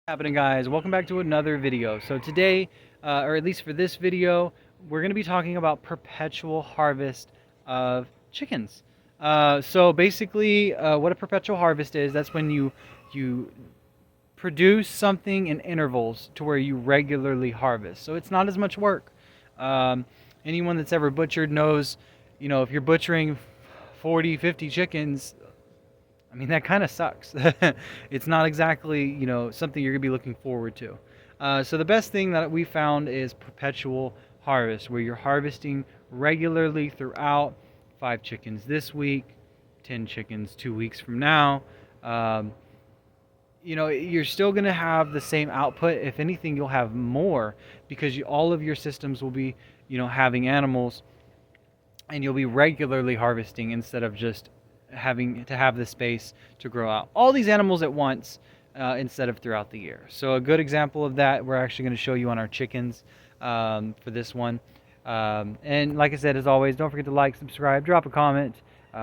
Happening, guys? Welcome back to another video. So today, or at least for this video, we're going to be talking about perpetual harvest of chickens. So basically, what a perpetual harvest is, that's when you produce something in intervals to where you regularly harvest. So it's not as much work. Um, Anyone that's ever butchered knows, if you're butchering 40, 50 chickens, I mean, that kind of sucks. It's not exactly, something you're going to be looking forward to. So the best thing that we found is perpetual harvest, where you're harvesting regularly throughout 5 chickens this week, 10 chickens 2 weeks from now. Um, you're still going to have the same output. If anything, you'll have more because all of your systems will be, having animals, and you'll be regularly harvesting instead of just having to have the space to grow out all these animals at once, instead of throughout the year. So a good example of that we're actually going to show you on our chickens, for this one. And like I said, as always, don't forget to like, subscribe, drop a comment.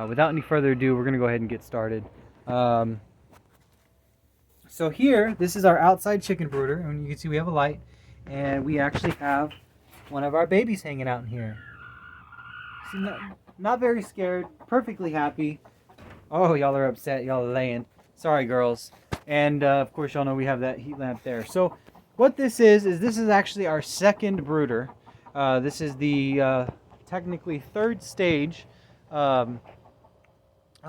Without any further ado, we're going to go ahead and get started. So here, this is our outside chicken brooder, and you can see we have a light, and we actually have one of our babies hanging out in here. See, not very scared, perfectly happy. Oh, y'all are upset. Y'all are laying. Sorry, girls. And of course, y'all know we have that heat lamp there. So what this is this is actually our second brooder. This is the technically third stage, of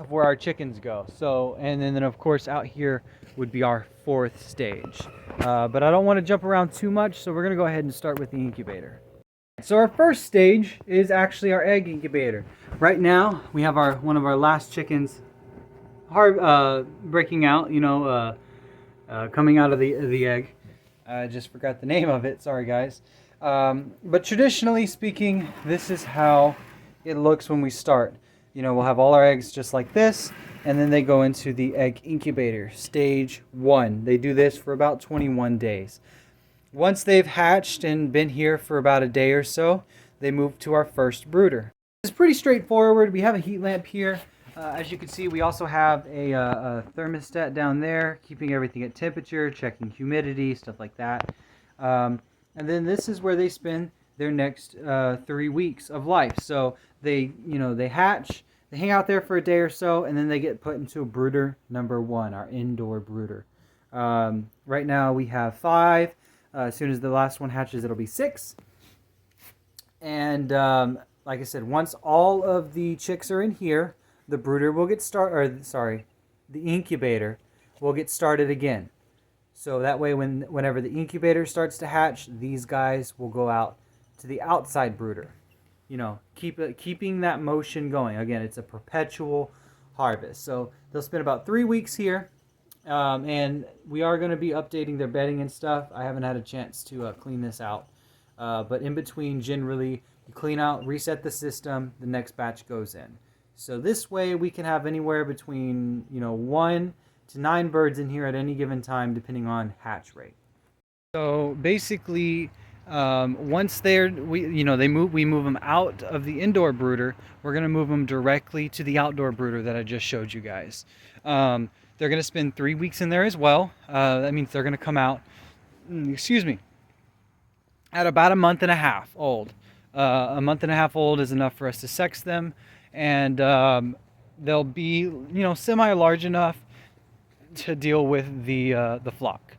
where our chickens go. So, and then of course out here would be our fourth stage. But I don't want to jump around too much, so we're going to go ahead and start with the incubator. So our first stage is actually our egg incubator. Right now we have one of our last chickens breaking out, coming out of the egg. I just forgot the name of it, sorry guys. But traditionally speaking, this is how it looks when we start. We'll have all our eggs just like this, and then they go into the egg incubator, stage 1. They do this for about 21 days. Once they've hatched and been here for about a day or so, they move to our first brooder. It's pretty straightforward. We have a heat lamp here. As you can see, we also have a thermostat down there, keeping everything at temperature, checking humidity, stuff like that. And then this is where they spend their next 3 weeks of life. So they hatch, they hang out there for a day or so, and then they get put into brooder number 1, our indoor brooder. Right now we have 5. As soon as the last one hatches, it'll be 6. And like I said, once all of the chicks are in here, the brooder will get the incubator will get started again. So that way, whenever the incubator starts to hatch, these guys will go out to the outside brooder. Keeping that motion going. Again, it's a perpetual harvest. So they'll spend about 3 weeks here. And we are going to be updating their bedding and stuff. I haven't had a chance to clean this out. But in between, generally, you clean out, reset the system, the next batch goes in. So this way we can have anywhere between 1 to 9 birds in here at any given time, depending on hatch rate. So basically, once we move them out of the indoor brooder, we're going to move them directly to the outdoor brooder that I just showed you guys. They're going to spend 3 weeks in there as well. That means they're going to come out, at about a month and a half old. A month and a half old is enough for us to sex them, and they'll be, semi-large enough to deal with the flock.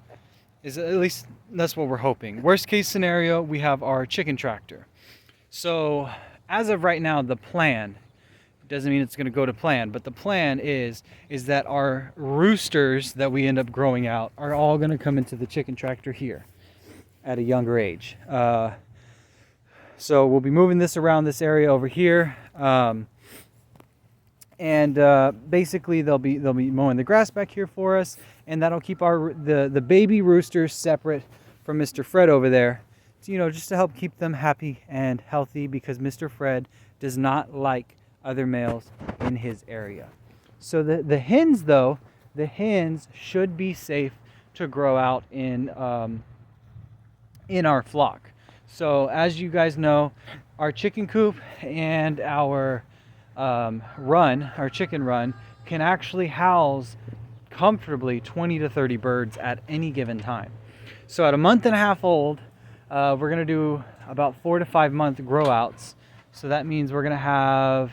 At least that's what we're hoping. Worst case scenario, we have our chicken tractor. So as of right now, the plan doesn't mean it's going to go to plan, but the plan is that our roosters that we end up growing out are all going to come into the chicken tractor here at a younger age. So we'll be moving this around this area over here, and basically they'll be mowing the grass back here for us, and that'll keep the baby roosters separate from Mr. Fred over there, just to help keep them happy and healthy, because Mr. Fred does not like other males in his area. So the hens, though, should be safe to grow out in our flock. So as you guys know, our chicken coop and our chicken run, can actually house comfortably 20 to 30 birds at any given time. So at a month and a half old, we're going to do about 4 to 5 month grow outs. So that means we're going to have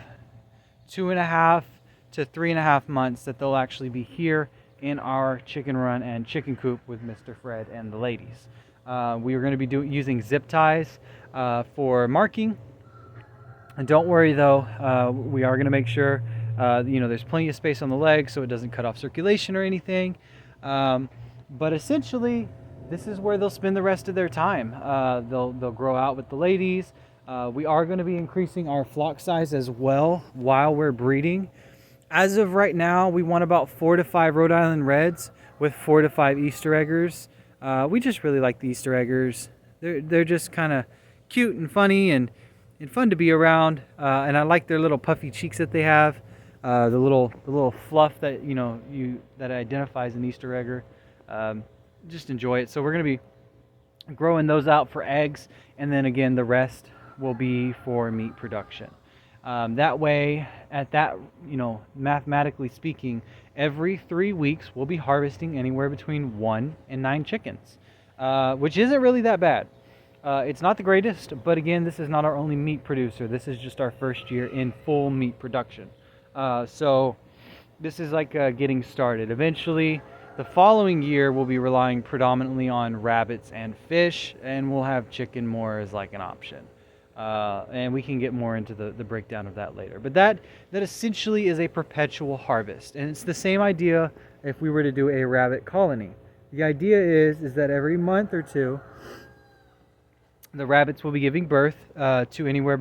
2.5 to 3.5 months that they'll actually be here in our chicken run and chicken coop with Mr. Fred and the ladies. We are going to be using zip ties for marking. And don't worry though, we are going to make sure there's plenty of space on the legs so it doesn't cut off circulation or anything. But essentially, this is where they'll spend the rest of their time. They'll grow out with the ladies. We are going to be increasing our flock size as well while we're breeding. As of right now, we want about 4 to 5 Rhode Island Reds with 4 to 5 Easter eggers. We just really like the Easter eggers. They're just kind of cute and funny and fun to be around. And I like their little puffy cheeks that they have. The little fluff that that identifies an Easter egger. Just enjoy it. So we're going to be growing those out for eggs, and then again the rest will be for meat production. That way, mathematically speaking, every 3 weeks we'll be harvesting anywhere between 1 and 9 chickens, which isn't really that bad. It's not the greatest, but again, this is not our only meat producer. This is just our first year in full meat production. So this is like getting started. Eventually, the following year, we'll be relying predominantly on rabbits and fish, and we'll have chicken more as like an option. And we can get more into the breakdown of that later. But that essentially is a perpetual harvest. And it's the same idea if we were to do a rabbit colony. The idea is that every month or two, the rabbits will be giving birth to anywhere